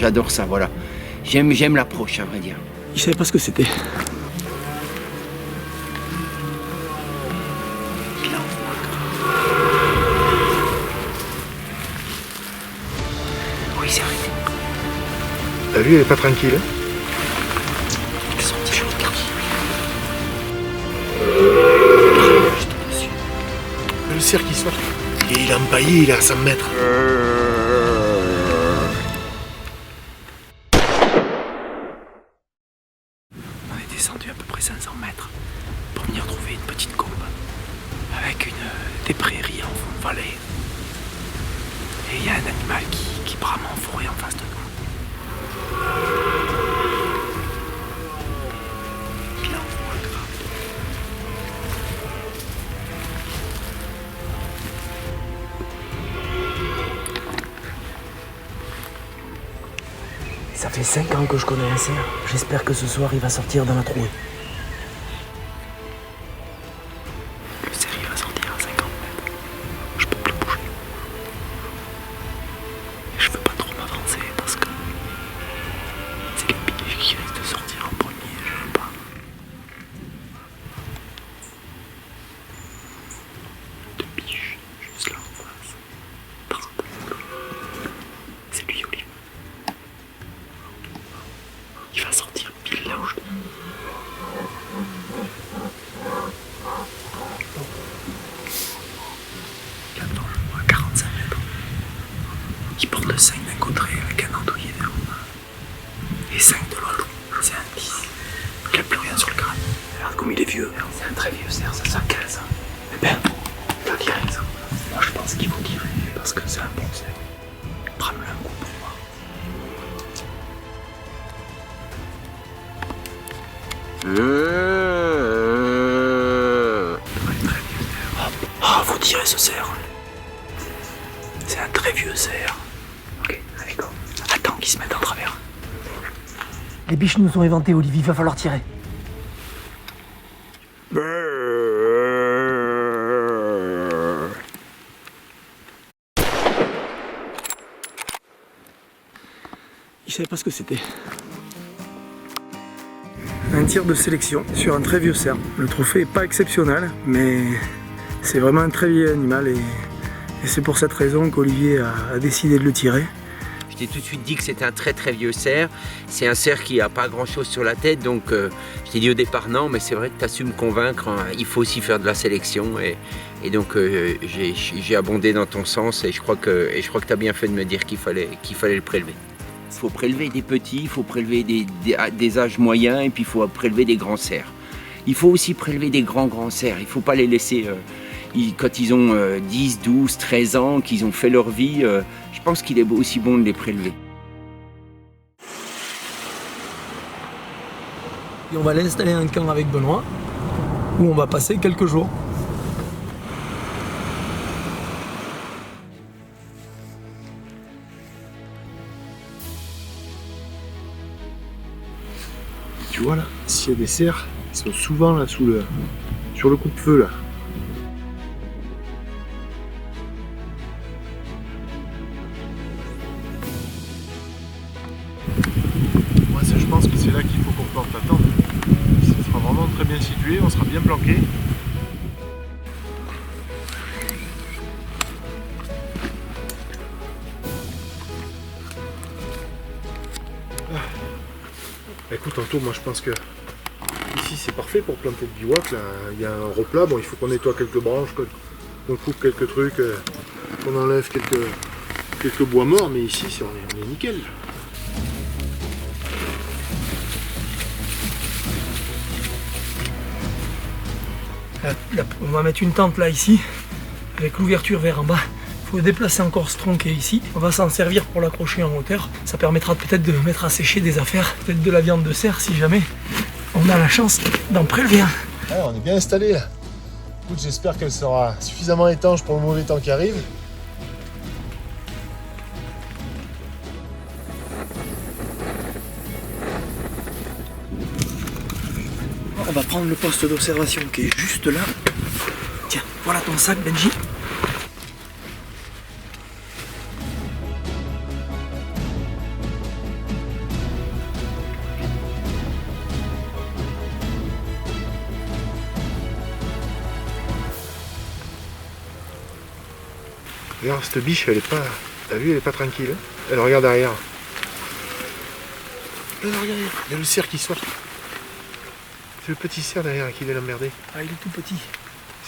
J'adore ça, voilà. J'aime l'approche, à vrai dire. Il savait pas ce que c'était. Oui, c'est arrêté. T'as vu, elle est pas tranquille. Hein. Le cerf qui sort. Et il a empaillé, il est à 100 mètres. On est descendu à peu près 500 mètres pour venir trouver une petite combe avec des prairies en fond de vallée. Et il y a un animal qui brame en forêt en face de nous. Il envoie grave. Ça fait 5 ans que je connais un cerf. J'espère que ce soir il va sortir dans la trouée. Le cerf il va sortir à 50 mètres. Je peux plus bouger. Et je veux pas trop m'avancer parce que c'est les pièges qui risquent de sortir en premier. Je veux pas. Deux biches juste là en face. C'est lui, Olivier. Il va sortir pile là où je... Il attend à 45 mètres. Il porte le 5 d'un côté avec un andouiller derrière moi. Et 5 de l'autre. C'est un 10. Il n'a plus rien sur le crâne. Regarde comme il est vieux. C'est un très vieux cerf, ça sent 15 ans. Mais ben, il va tirer ça. Moi je pense qu'il faut tirer parce que c'est un bon cerf. Prends-le un coup pour moi. Ah, faut tirer ce cerf. C'est un très vieux cerf. Ok, allez go. Attends qu'il se mette en travers. Les biches nous ont éventé, Olivier, il va falloir tirer. Il savait pas ce que c'était. Un tir de sélection sur un très vieux cerf. Le trophée est pas exceptionnel, mais c'est vraiment un très vieux animal et c'est pour cette raison qu'Olivier a décidé de le tirer. Je t'ai tout de suite dit que c'était un très très vieux cerf. C'est un cerf qui n'a pas grand chose sur la tête, donc je t'ai dit au départ non, mais c'est vrai que tu as su me convaincre. Hein. Il faut aussi faire de la sélection et donc j'ai abondé dans ton sens et je crois que tu as bien fait de me dire qu'il fallait le prélever. Il faut prélever des petits, il faut prélever des âges moyens et puis il faut prélever des grands cerfs. Il faut aussi prélever des grands cerfs. Il ne faut pas les laisser, quand ils ont 10, 12, 13 ans, qu'ils ont fait leur vie, je pense qu'il est aussi bon de les prélever. Et on va aller installer un camp avec Benoît où on va passer quelques jours. Tu vois là, s'il y a des cerfs, ils sont souvent là sur le coupe-feu là. Moi je pense que c'est là qu'il faut qu'on plante la tente. Ça sera vraiment très bien situé, on sera bien planqué. Écoute Anto, moi je pense que ici c'est parfait pour planter le bivouac. Là, il y a un replat, bon il faut qu'on nettoie quelques branches, qu'on coupe quelques trucs, qu'on enlève quelques bois morts, mais ici on est nickel. On va mettre une tente là ici, avec l'ouverture vers en bas. Il faut déplacer encore ce tronc qui est ici. On va s'en servir pour l'accrocher en hauteur. Ça permettra peut-être de mettre à sécher des affaires, peut-être de la viande de cerf si jamais on a la chance d'en prélever un. Ouais, on est bien installé là. Écoute, j'espère qu'elle sera suffisamment étanche pour le mauvais temps qui arrive. On va prendre le poste d'observation qui est juste là. Tiens, voilà ton sac, Benji. Regarde, cette biche, elle est pas... T'as vu, elle est pas tranquille. Hein. Elle regarde derrière. Regarde, il y a le cerf qui sort. C'est le petit cerf derrière qui vient l'emmerder. Ah, il est tout petit.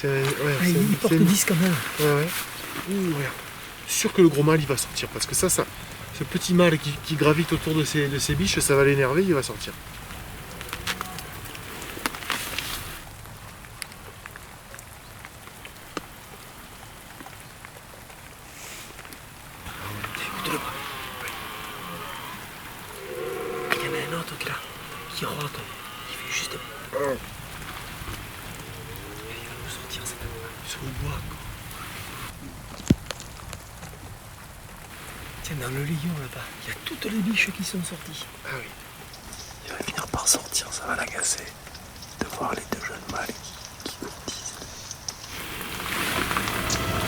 Il porte 10 quand même. Ouais. Ouh, regarde. Je suis sûr que le gros mâle, il va sortir. Parce que ça, ce petit mâle qui gravite autour de ces biches, ça va l'énerver, il va sortir. Il y en a un autre qui rote. Il fait juste... Il va nous sortir cette fois. Ils sont au bois. Tiens, dans le lion là-bas, il y a toutes les biches qui sont sorties. Ah oui. Il va finir par sortir, ça va l'agacer de voir les deux jeunes mâles qui courtisent.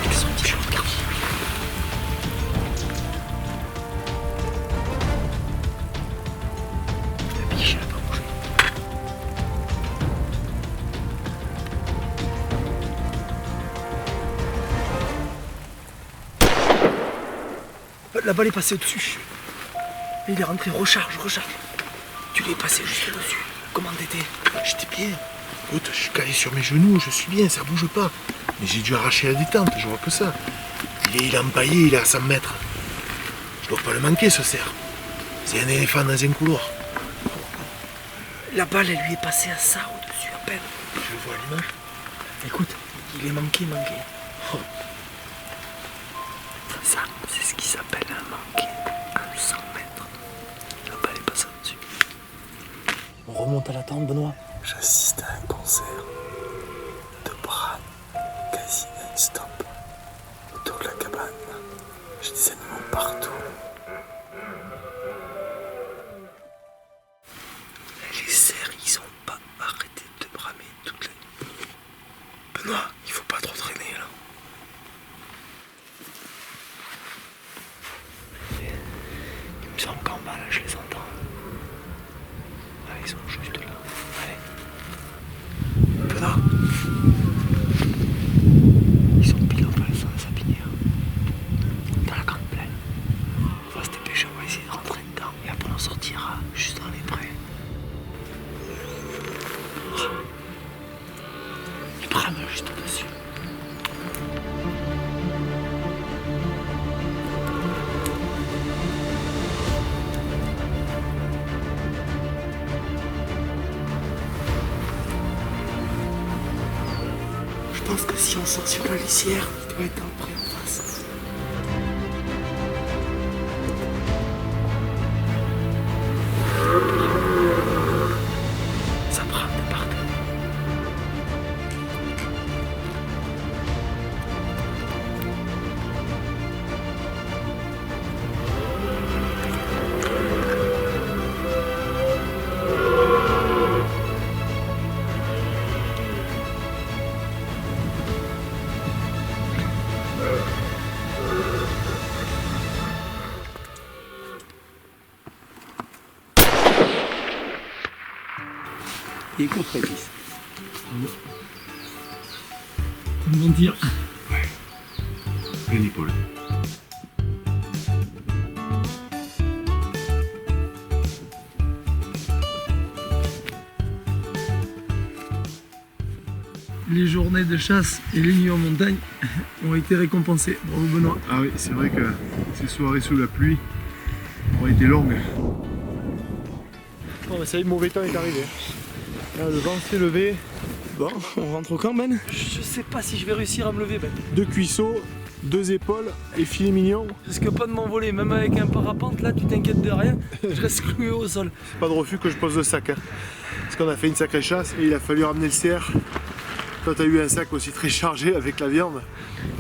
Ils sont déjà regardés. La biche, elle a pas bougé. La balle est passée au-dessus. Et il est rentré, recharge. Tu l'es passé juste au-dessus. Comment t'étais? J'étais bien. Écoute, je suis calé sur mes genoux, je suis bien, ça bouge pas. Mais j'ai dû arracher la détente, je vois que ça. Il est empaillé, il est à 100 mètres. Je dois pas le manquer, ce cerf. C'est un éléphant dans un couloir. La balle, elle lui est passée à ça au-dessus à peine. Je vois l'image. Écoute, il est manqué. Oh. Ça, c'est ce qui s'appelle un manqué à 100 mètres. La balle est passée au-dessus. On remonte à la tente, Benoît. J'assiste à un concert de bras quasi non-stop autour de la cabane. J'ai des animaux partout. Les cerfs, ils ont pas arrêté de bramer toute la nuit. Benoît, il faut pas trop traîner là. Il me semble qu'en bas là, je les entends. Ah, ils sont juste là. Allez. Benoît. Ils sont pile en face dans la sapinière. Dans la grande plaine. On va se dépêcher, on va essayer de rentrer dedans. Et après on sortira juste dans les prés. Il brame juste au-dessus. Je pense que si on sort sur la lisière, il doit être dans le pré en face. Ça brame de partout. Il est contre 10. Comment dire? Pleine épaule. Les journées de chasse et les nuits en montagne ont été récompensées. Bravo Benoît. Ah oui, c'est vrai que ces soirées sous la pluie ont été longues. Bon, bah ça y est, le mauvais temps est arrivé. Là, le vent s'est levé. Bon, on rentre au camp Ben? Je sais pas si je vais réussir à me lever Ben. 2 cuisseaux, 2 épaules et filet mignon. Je risque pas de m'envoler, même avec un parapente là, tu t'inquiètes de rien. Je reste cloué au sol. C'est pas de refus que je pose le sac. Hein. Parce qu'on a fait une sacrée chasse et il a fallu ramener le cerf. Toi, t'as eu un sac aussi très chargé avec la viande.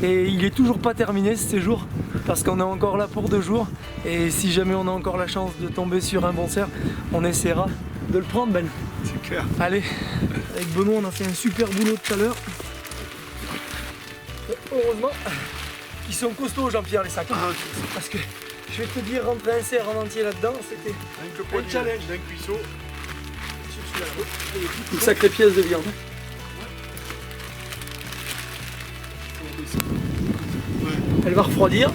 Et il est toujours pas terminé ce séjour, parce qu'on est encore là pour 2 jours. Et si jamais on a encore la chance de tomber sur un bon cerf, on essaiera de le prendre Ben. C'est clair. Allez, avec Benoît on a fait un super boulot tout à l'heure. Heureusement qu'ils sont costauds Jean-Pierre les sacs. Parce que je vais te dire, rentrer un cerf en entier là-dedans, c'était un challenge. D'un cuisseau. Une sacrée pièce de viande. Ouais. Elle va refroidir.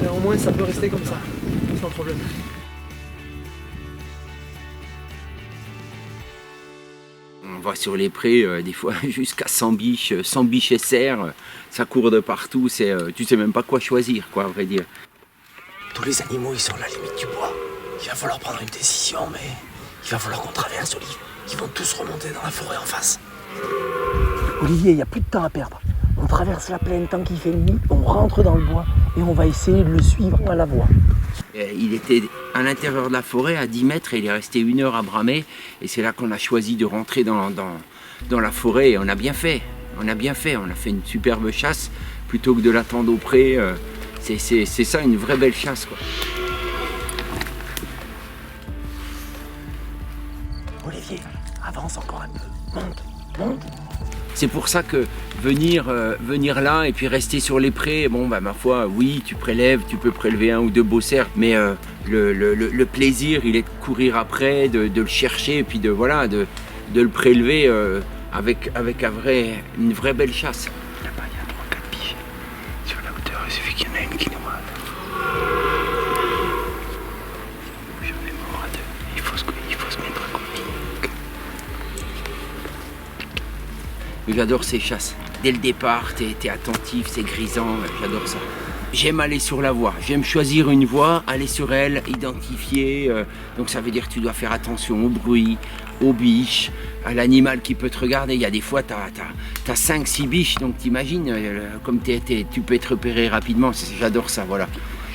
Et au moins ça peut rester comme ça, sans problème. On va sur les prés, des fois jusqu'à 100 biches SR, ça court de partout, tu sais même pas quoi choisir, quoi, à vrai dire. Tous les animaux, ils sont à la limite du bois. Il va falloir prendre une décision, mais il va falloir qu'on traverse, Olivier. Ils vont tous remonter dans la forêt en face. Olivier, il n'y a plus de temps à perdre. On traverse la plaine tant qu'il fait nuit, on rentre dans le bois et on va essayer de le suivre à la voie. Il était à l'intérieur de la forêt, à 10 mètres, et il est resté 1 heure à bramer. Et c'est là qu'on a choisi de rentrer dans la forêt. Et on a bien fait. On a fait une superbe chasse plutôt que de l'attendre au pré. C'est ça, une vraie belle chasse, quoi. Olivier, avance encore un peu. Monte. C'est pour ça que venir là et puis rester sur les prés, bon bah ma foi, oui, tu peux prélever 1 ou 2 beaux cerfs, mais le plaisir, il est de courir après, de le chercher, et puis de le prélever avec une vraie belle chasse. Là-bas, il y a 3-4 biches. Sur la hauteur, il suffit qu'il y en ait une qui nous rate. Je vais mort à 2. Il faut se mettre à côté. J'adore ces chasses. Dès le départ, t'es attentif, c'est grisant, j'adore ça. J'aime aller sur la voie, j'aime choisir une voie, aller sur elle, identifier. Donc ça veut dire que tu dois faire attention au bruit, aux biches, à l'animal qui peut te regarder. Il y a des fois, t'as 5-6 biches, donc t'imagines, comme tu peux être repéré rapidement. J'adore ça, voilà.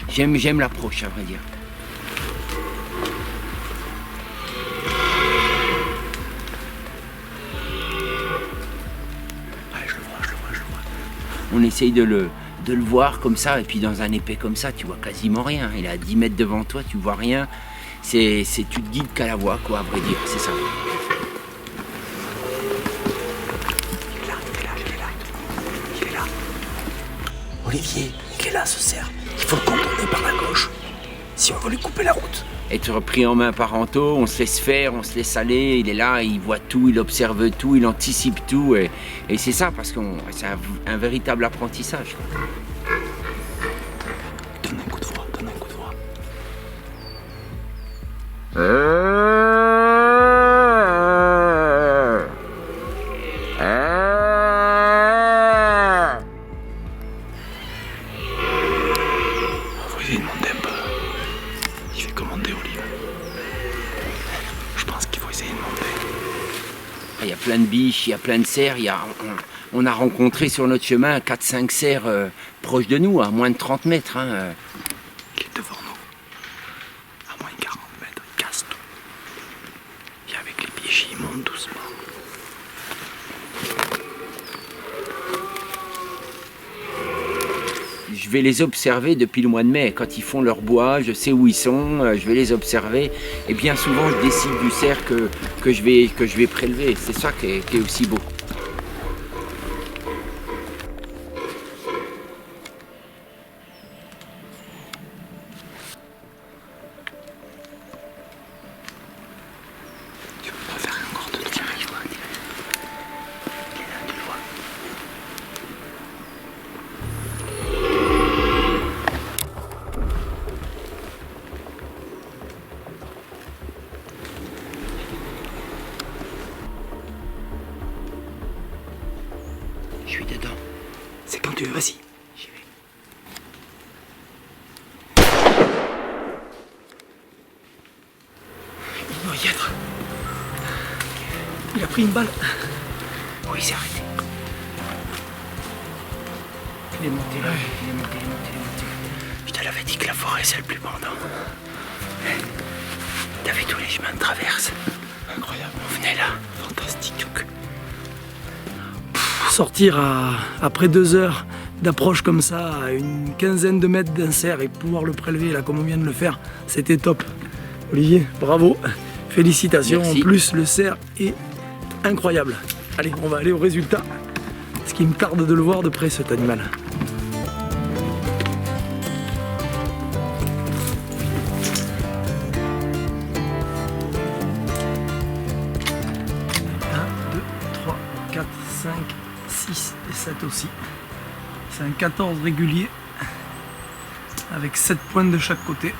J'aime l'approche, à vrai dire. On essaye de le voir comme ça, et puis dans un épais comme ça, tu vois quasiment rien. Il est à 10 mètres devant toi, tu vois rien. Tu te guides qu'à la voix, quoi, à vrai dire, c'est ça. Il est là. Olivier, il est là, ce cerf. Il faut le contourner par la gauche, si on veut lui couper la route. Être pris en main par Anto, on se laisse faire, on se laisse aller, il est là, il voit tout, il observe tout, il anticipe tout, et c'est ça, parce que c'est un véritable apprentissage. Donne un coup de voix. On va essayer de monter un peu. Il fait commander Olive. Je pense qu'il faut essayer de monter. Il y a plein de biches, il y a plein de cerfs, on a rencontré sur notre chemin 4-5 cerfs proches de nous, à moins de 30 mètres. Il est devant nous. À moins de 40 mètres, il casse tout. Et avec les biches, il monte doucement. Je vais les observer depuis le mois de mai. Quand ils font leur bois, je sais où ils sont, je vais les observer. Et bien souvent, je décide du cerf que je vais prélever. C'est ça qui est aussi beau. Tu peux pas faire encore de tir, il voit. Il est là, tu le vois. Je suis dedans. C'est quand tu veux, vas-y. J'y vais. Il doit y être. Il a pris une balle. Oui, c'est arrêté. Il est monté là, il est monté. Je te l'avais dit que la forêt, c'est le plus bandant. T'as vu tous les chemins de traverse? Incroyable. On venait là. Fantastique. Sortir après 2 heures d'approche comme ça, à une quinzaine de mètres d'un cerf et pouvoir le prélever là comme on vient de le faire, c'était top. Olivier, bravo, félicitations. Merci. En plus, le cerf est incroyable. Allez, on va aller au résultat. Ce qui me tarde de le voir de près, cet animal. Un, 2, 3, 4, 5, 6 et 7 aussi. C'est un 14 régulier. avec 7 pointes de chaque côté.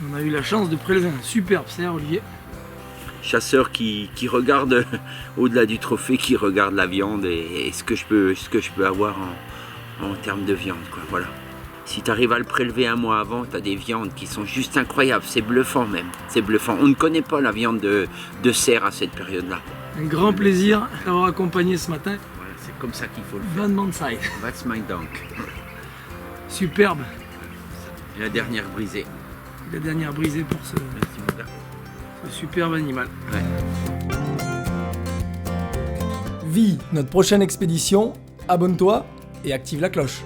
On a eu la chance de prélever un superbe cerf, Olivier. Chasseur qui regarde au-delà du trophée, qui regarde la viande et ce que je peux avoir en termes de viande, quoi. Voilà. Si tu arrives à le prélever un mois avant, tu as des viandes qui sont juste incroyables. C'est bluffant même. C'est bluffant. On ne connaît pas la viande de cerf à cette période-là. Un grand plaisir d'avoir accompagné ce matin. Voilà, c'est comme ça qu'il faut le faire. Van Manside. That's my donk. Superbe. Et la dernière brisée. La dernière brisée pour ce Merci mon gars. superbe animal. Ouais. Vis notre prochaine expédition, abonne-toi et active la cloche.